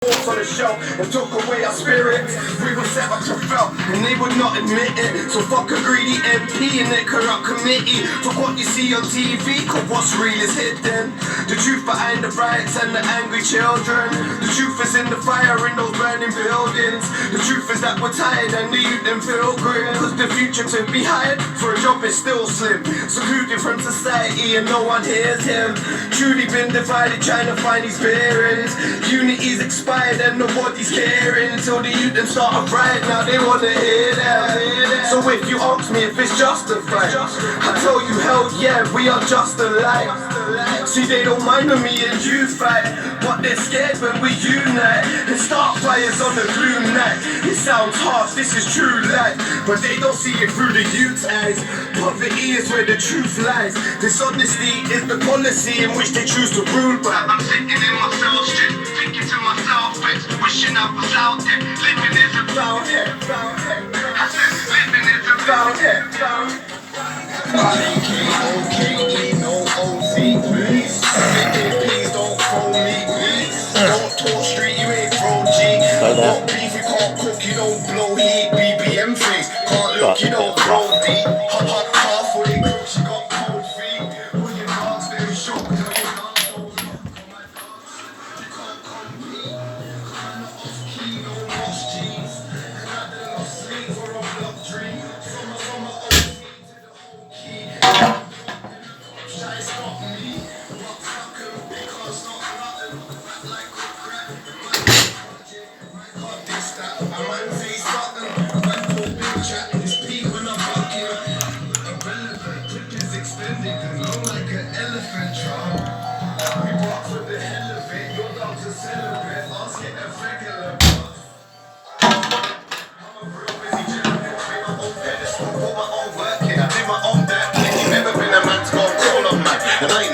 On the shelf and took away our spirits. We were set up to fail and they would not admit it. So fuck a greedy MP and their corrupt committee. Fuck what you see on TV, cause what's real is hidden. The truth behind the riots and the angry children. The truth is in the fire in those burning buildings. The truth is that we're tired and the youth them feel grim. Cause the future to be hired for a job is still slim. Secluded from society and no one hears him. Truly been divided trying to find his bearings. Unity's expired and nobody's caring until the youth them start a riot. Now they wanna hear that. So if you ask me if it's justified, I tell you hell yeah, we are just alike. See they don't mind when me and you fight, but they're scared when we unite and start fires on the blue night. It sounds harsh, this is true life, but they don't see it through the youth's eyes. Poverty is where the truth lies. Dishonesty is the policy in which they choose to rule by. I'm sitting in my cell strip, thinking to myself, wishing I was out there. Living is about here. I said, living is about here. I-K-O-K-E, no O-T, please. Please don't phone me, please. Don't talk street, you ain't pro G. Got beef, you can't cook, you don't blow heat. BBM face, can't look, you don't throw deep. Halfway crooks, you got cold feet. All your dogs, very short.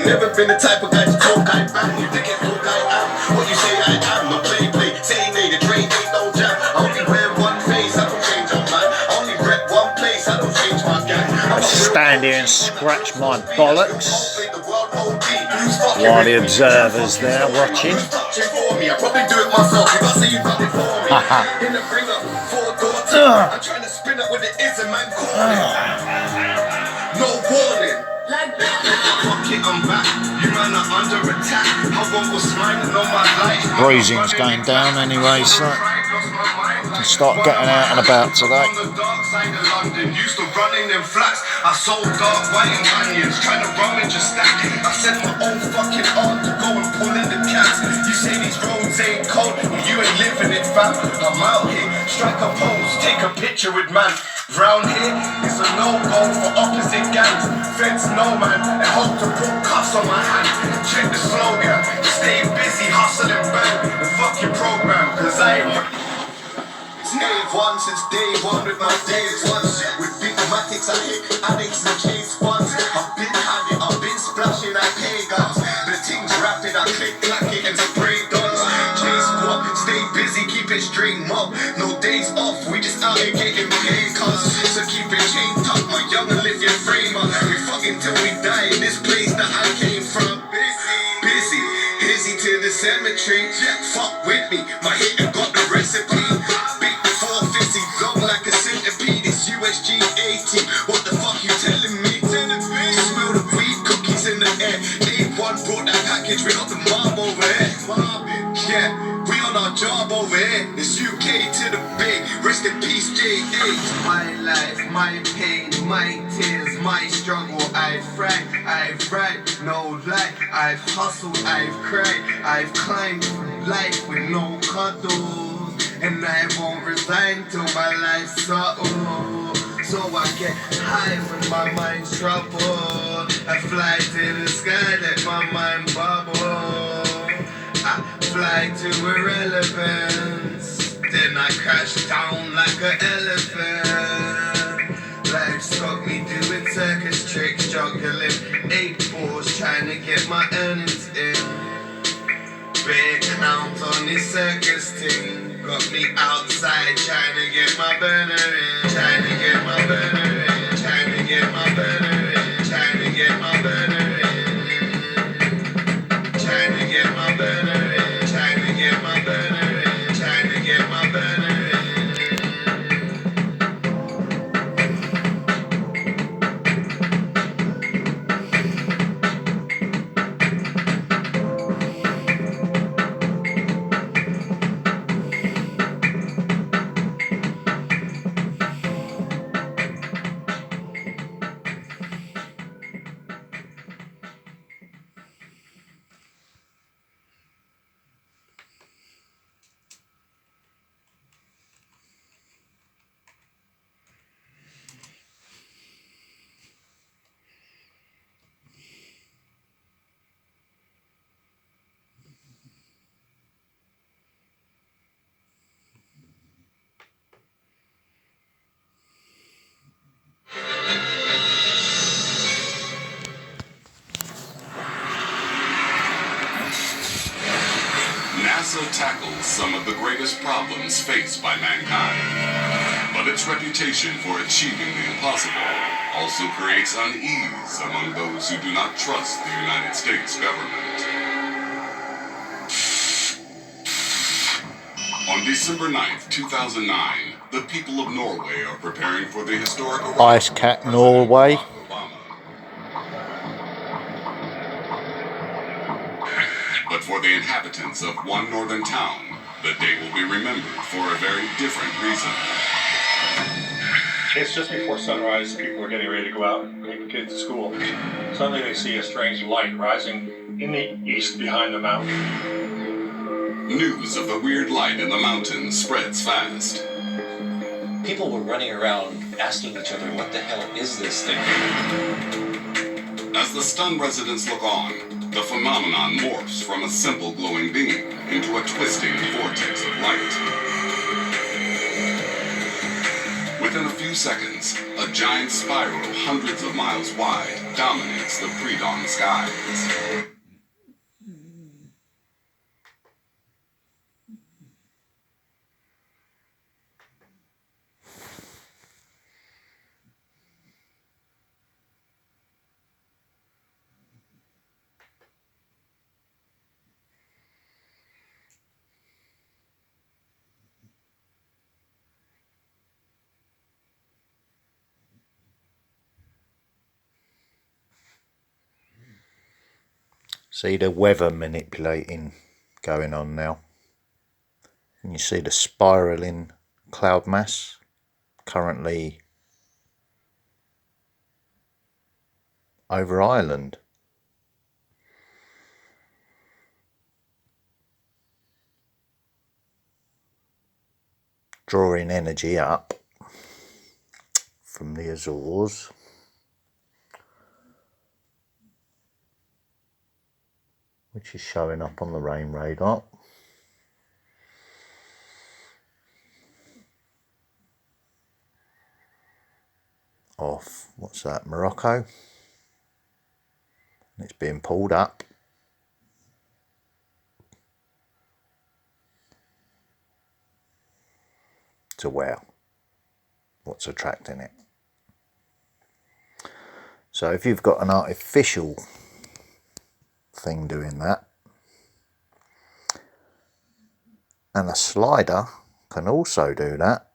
Never been the type of guy to talk I bang. You think it's talk I am. What you say I am. No play. Say made a trade, ain't no jam. I only wear one face, I don't change on man. I only rep one place, I don't change my gang. I stand here and scratch my bollocks while the observers there watching. I probably do it myself. If I say you got it for me. In the bring up 4 doors. I'm trying to spin up with the ism and call it. No warning. I'm back. You man are under attack. I was smiling on my life. Bruising's going down anyway, so I can start getting out and about today. On the dark side of London, used to running in flats. I sold dark white and onions, trying to rummage a stack. I sent my own fucking aunt to go and pull in the cats. You say these roads ain't cold, and you ain't living it, fam. I'm out here, strike a pose, take a picture with man. Round here is a no-go for opposite gangs. Feds no man, and hope to put cuffs on my hand. Check the slogan, stay busy, hustle and bang. And fuck your program, cause I ain't one since day one with my days once. With big matics I hit addicts and chase ones. I've been having, I've been splashing like pagans. The things rapid, I click clack it and spray guns. Chase squad, stay busy, keep it straight mob. No days off, we just out here getting paid cuz. So keep it chained up, my young Olivia Framer. We fucking till we die in this place that I came from. Busy, busy to the cemetery. Fuck with me, my hitter got the recipe. Long like a centipede, it's USG 80. What the fuck you telling me? Smell the weed cookies in the air. Day one brought that package, we got the mob over here. Yeah, we on our job over here. It's UK to the Bay. Rest in peace, J.A. My life, my pain, my tears, my struggle. I've fried, I've right, no lie. I've hustled, I've cried, I've climbed through life with no cuddles. And I won't resign till my life's settled. So I get high when my mind's troubled. I fly to the sky, let my mind bubble. I fly to irrelevance, then I crash down like an elephant. Life's got me doing circus tricks, juggling 8 balls, trying to get my earnings in. Big clowns on this circus thing. Got me outside trying to get my burner in. Trying to get my burner in. Trying to get my burner in. Trying to get my burner in. Trying to get my burner in. Trying to get my burner in. the greatest problems faced by mankind. But its reputation for achieving the impossible also creates unease among those who do not trust the United States government. On December 9th, 2009, the people of Norway are preparing for the historic arrival Ice Cat of Norway. President Barack Obama. But for the inhabitants of one northern town, the day will be remembered for a very different reason. It's just before sunrise, people are getting ready to go out and take the kids to school. Suddenly they see a strange light rising in the east behind the mountain. News of the weird light in the mountains spreads fast. People were running around asking each other, what the hell is this thing? As the stunned residents look on, the phenomenon morphs from a simple glowing beam into a twisting vortex of light. Within a few seconds, a giant spiral hundreds of miles wide dominates the pre-dawn skies. See the weather manipulating going on now. And you see the spiralling cloud mass currently over Ireland. Drawing energy up from the Azores. Which is showing up on the rain radar. Off, what's that, Morocco? And it's being pulled up to where? What's attracting it? So if you've got an artificial thing doing that, and a slider can also do that,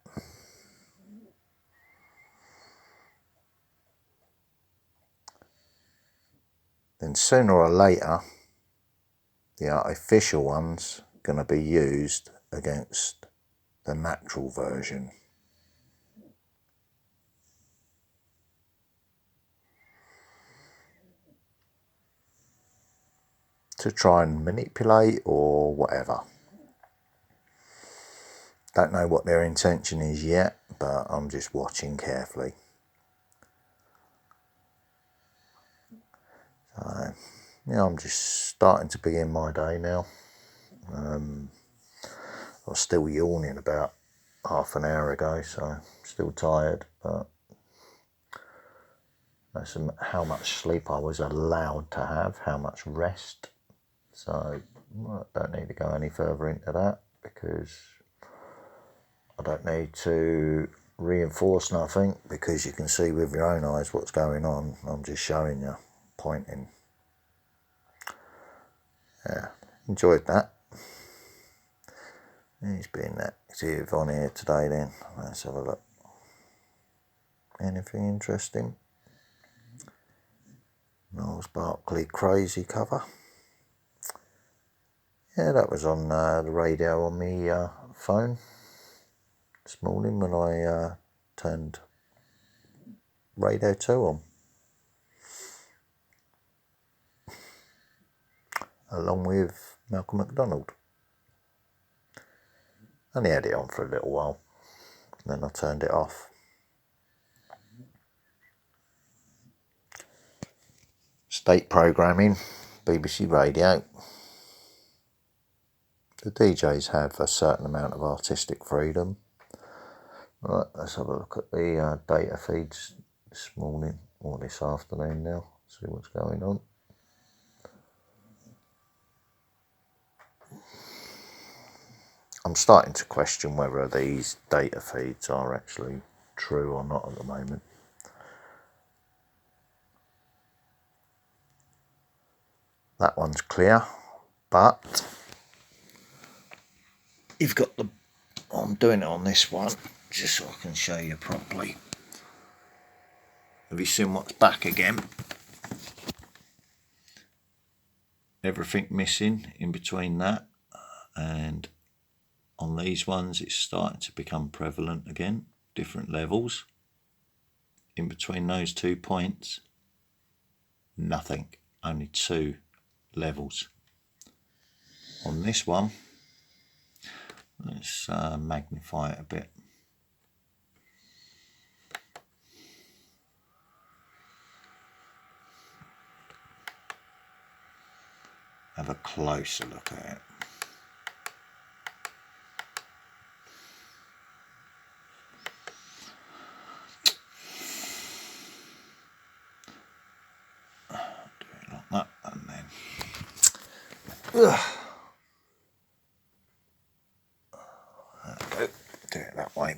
then sooner or later the artificial one's going to be used against the natural version. To try and manipulate or whatever. Don't know what their intention is yet, but I'm just watching carefully. So, yeah, I'm just starting to begin my day now. I was still yawning about half an hour ago, so still tired, but that's how much sleep I was allowed to have, how much rest. So I don't need to go any further into that because I don't need to reinforce nothing, because you can see with your own eyes what's going on. I'm just showing you, pointing. Yeah, enjoyed that. He's been active on here today then. Let's have a look. Anything interesting? Niles Barkley crazy cover. Yeah, that was on the radio on my phone this morning when I turned Radio 2 on. Along with Malcolm McDonald. Only had it on for a little while, then I turned it off. State programming, BBC Radio. The DJs have a certain amount of artistic freedom. Right, let's have a look at the data feeds this morning, or this afternoon now, see what's going on. I'm starting to question whether these data feeds are actually true or not at the moment. That one's clear, but you've got the, I'm doing it on this one just so I can show you properly. Have you seen what's back again? Everything missing in between that, and on these ones it's starting to become prevalent again, different levels. In between those 2 points, nothing, only 2 levels. On this one, let's magnify it a bit. Have a closer look at it. Do it like that, and then do it that way.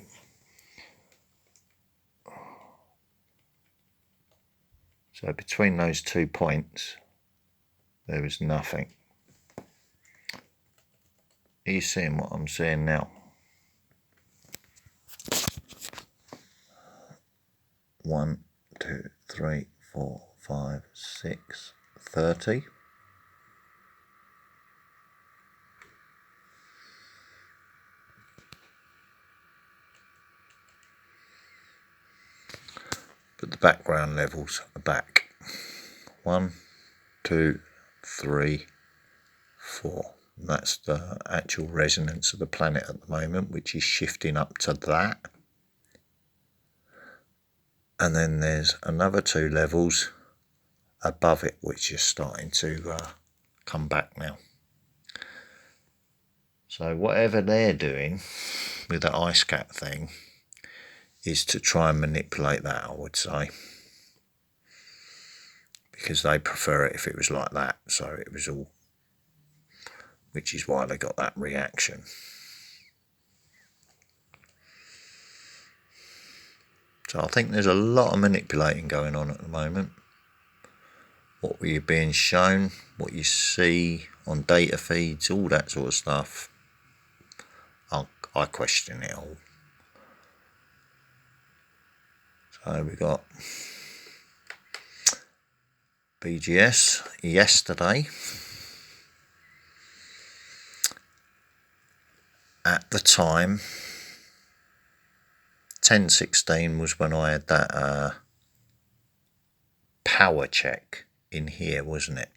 So between those 2 points, there was nothing. Are you seeing what I'm seeing now? 1, 2, 3, 4, 5, 6, 30. But the background levels are back. 1, 2, 3, 4. That's the actual resonance of the planet at the moment, which is shifting up to that. And then there's another 2 levels above it, which is starting to come back now. So whatever they're doing with the ice cap thing is to try and manipulate that, I would say, because they prefer it if it was like that. So it was all, which is why they got that reaction. So I think there's a lot of manipulating going on at the moment. What you're being shown, what you see on data feeds, all that sort of stuff, I question it all. So we got BGS yesterday. At the time, 10:16 was when I had that power check in here, wasn't it?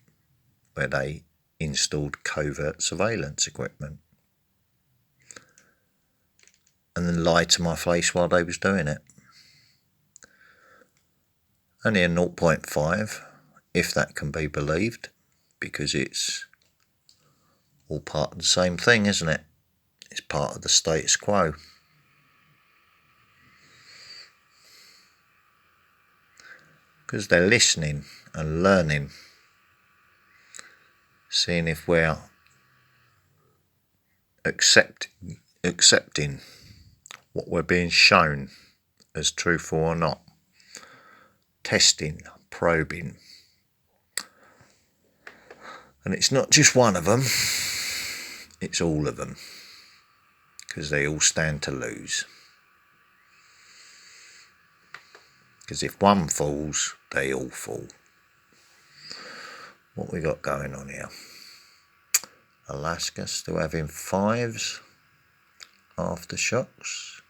Where they installed covert surveillance equipment and then lied to my face while they was doing it. Only a 0.5, if that can be believed, because it's all part of the same thing, isn't it? It's part of the status quo. Because they're listening and learning, seeing if we're accepting what we're being shown as truthful or not. Testing, probing. And it's not just one of them, it's all of them, because they all stand to lose. Because if one falls, they all fall. What we got going on here? Alaska still having 5s, aftershocks.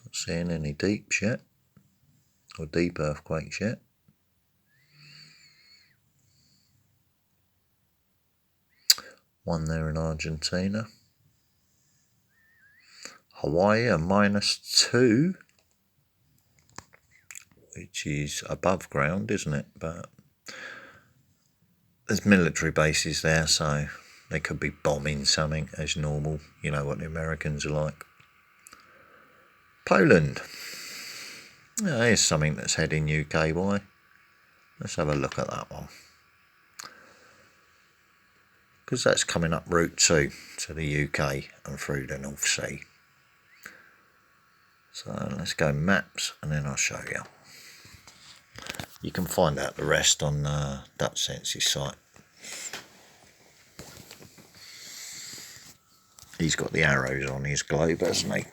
Not seeing any deeps yet, or deep earthquakes yet. One there in Argentina. Hawaii a -2, which is above ground, isn't it? But there's military bases there, so they could be bombing something as normal. You know what the Americans are like. Poland. Here's something that's heading UK by. Let's have a look at that one. because that's coming up Route 2 to the UK and through the North Sea. So let's go maps and then I'll show you. You can find out the rest on Dutch Sense's site. He's got the arrows on his globe, hasn't he?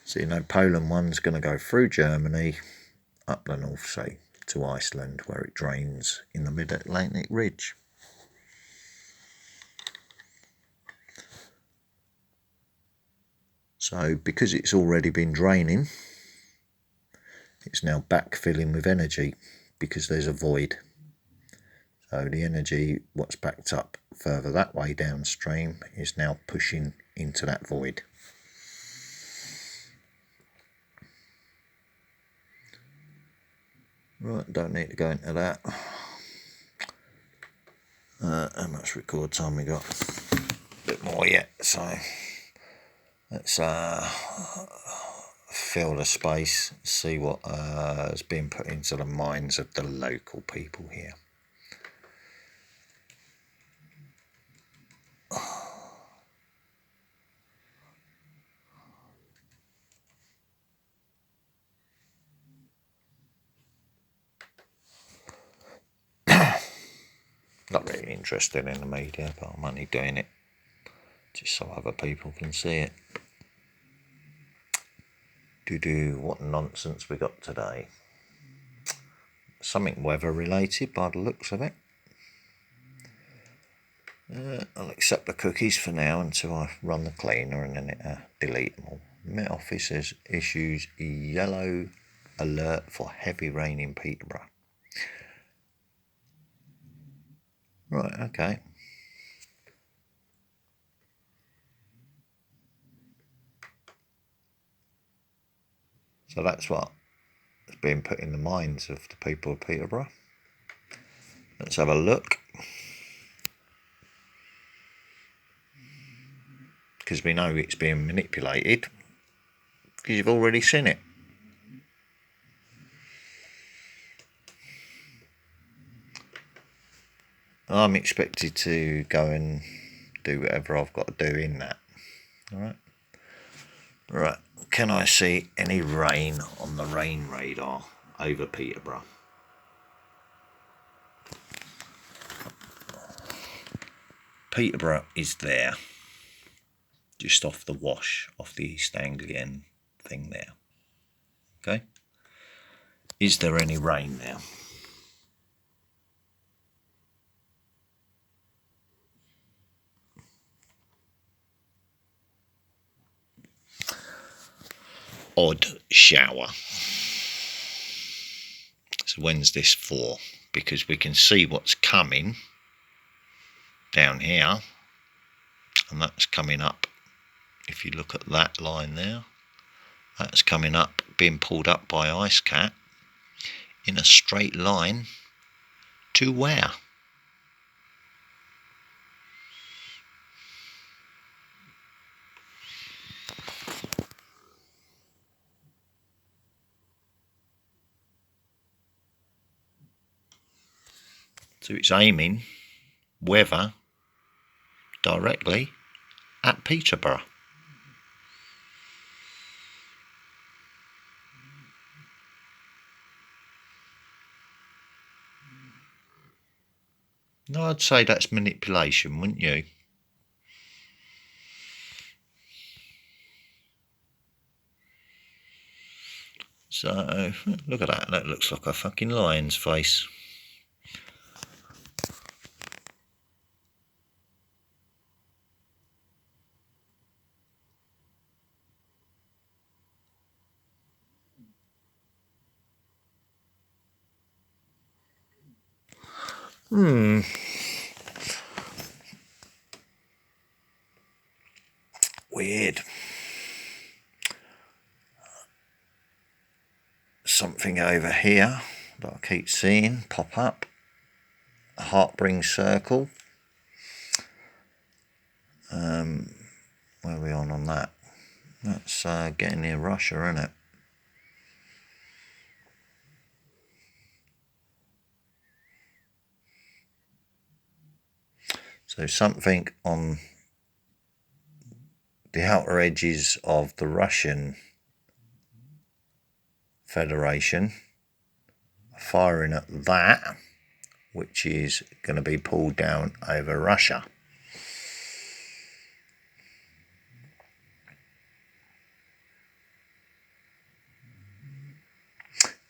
So you know Poland 1's going to go through Germany, up the North Sea to Iceland, where it drains in the mid-Atlantic ridge. So because it's already been draining, it's now backfilling with energy because there's a void. So the energy, what's backed up further that way downstream, is now pushing into that void. Right, don't need to go into that. How much record time we got? A bit more yet, so let's fill the space, see what has been put into the minds of the local people here. Not really interested in the media, but I'm only doing it just so other people can see it. What nonsense we got today. Something weather related by the looks of it. I'll accept the cookies for now until I run the cleaner and then it delete them all. Met Office says issues yellow alert for heavy rain in Peterborough. Right, okay. So that's what has been put in the minds of the people of Peterborough. Let's have a look. Because we know it's being manipulated. Because you've already seen it. I'm expected to go and do whatever I've got to do in that. Alright. Right. Can I see any rain on the rain radar over Peterborough? Peterborough is there. Just off the wash, off the East Anglian thing there. Okay. Is there any rain there? Odd shower. So when's this for? Because we can see what's coming down here, and that's coming up. If you look at that line there, that's coming up, being pulled up by ice cap in a straight line to where? So it's aiming weather directly at Peterborough. No, I'd say that's manipulation, wouldn't you? So, look at that. That looks like a fucking lion's face. Weird. Something over here that I keep seeing pop up. A heartbring circle. Where are we on that? That's getting near Russia, isn't it? So something on the outer edges of the Russian Federation firing at that, which is going to be pulled down over Russia.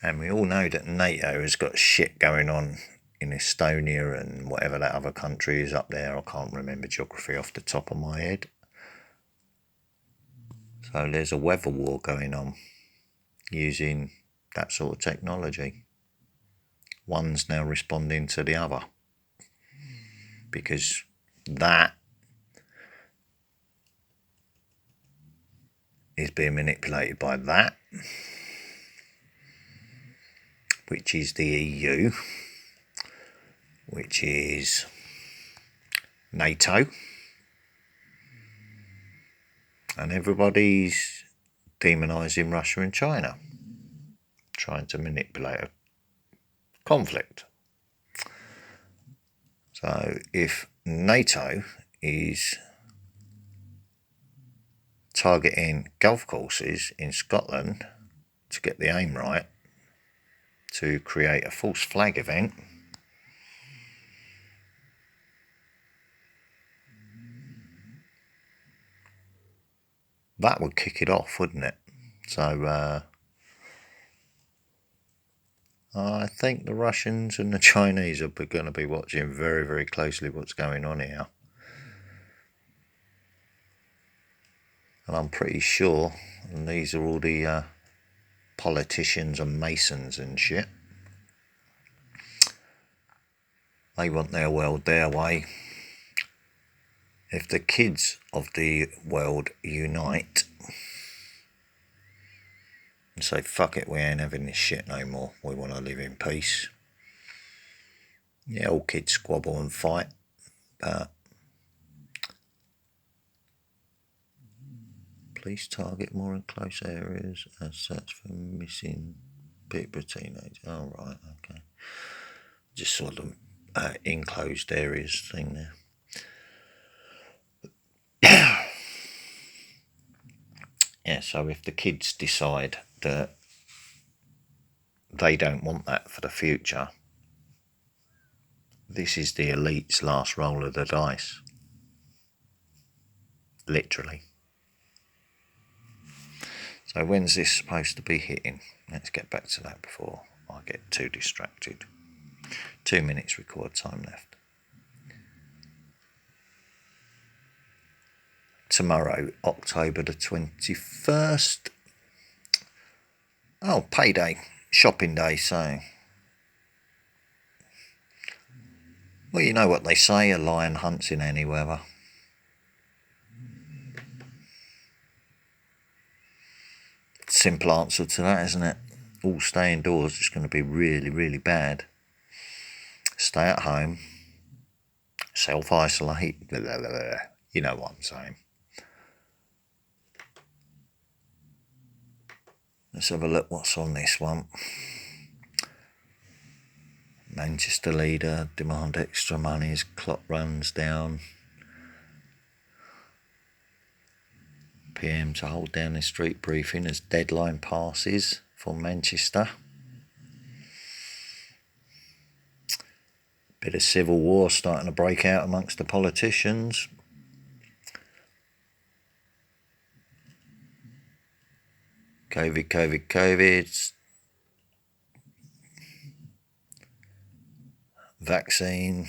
And we all know that NATO has got shit going on in Estonia and whatever that other country is up there. I can't remember geography off the top of my head. So there's a weather war going on using that sort of technology. One's now responding to the other because that is being manipulated by that, which is the EU, which is NATO, and everybody's demonising Russia and China, trying to manipulate a conflict. So if NATO is targeting golf courses in Scotland to get the aim right, to create a false flag event, that would kick it off, wouldn't it? So I think the Russians and the Chinese are going to be watching very, very closely what's going on here. And I'm pretty sure, and these are all the politicians and masons and shit, they want their world their way. If the kids of the world unite and say, fuck it, we ain't having this shit no more, we want to live in peace. Yeah, all kids squabble and fight, but police target more enclosed areas as search for missing Peterborough teenagers. Oh, right, okay. Just saw the enclosed areas thing there. Yeah, so if the kids decide that they don't want that for the future, this is the elite's last roll of the dice. Literally. So when's this supposed to be hitting? Let's get back to that before I get too distracted. 2 minutes record time left. Tomorrow, October the 21st. Oh, payday, shopping day, so. Well, you know what they say, a lion hunts in any weather. Simple answer to that, isn't it? All stay indoors, it's going to be really, really bad. Stay at home, self-isolate, you know what I'm saying. Let's have a look what's on this one. Manchester leader demand extra money as clock runs down. PM to hold down a street briefing as deadline passes for Manchester. Bit of civil war starting to break out amongst the politicians. COVID. Vaccine.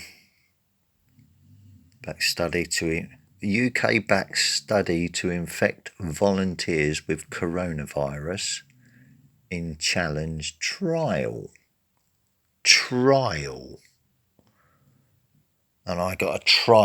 UK-backed study to infect volunteers with coronavirus in challenge trial. And I got a trial.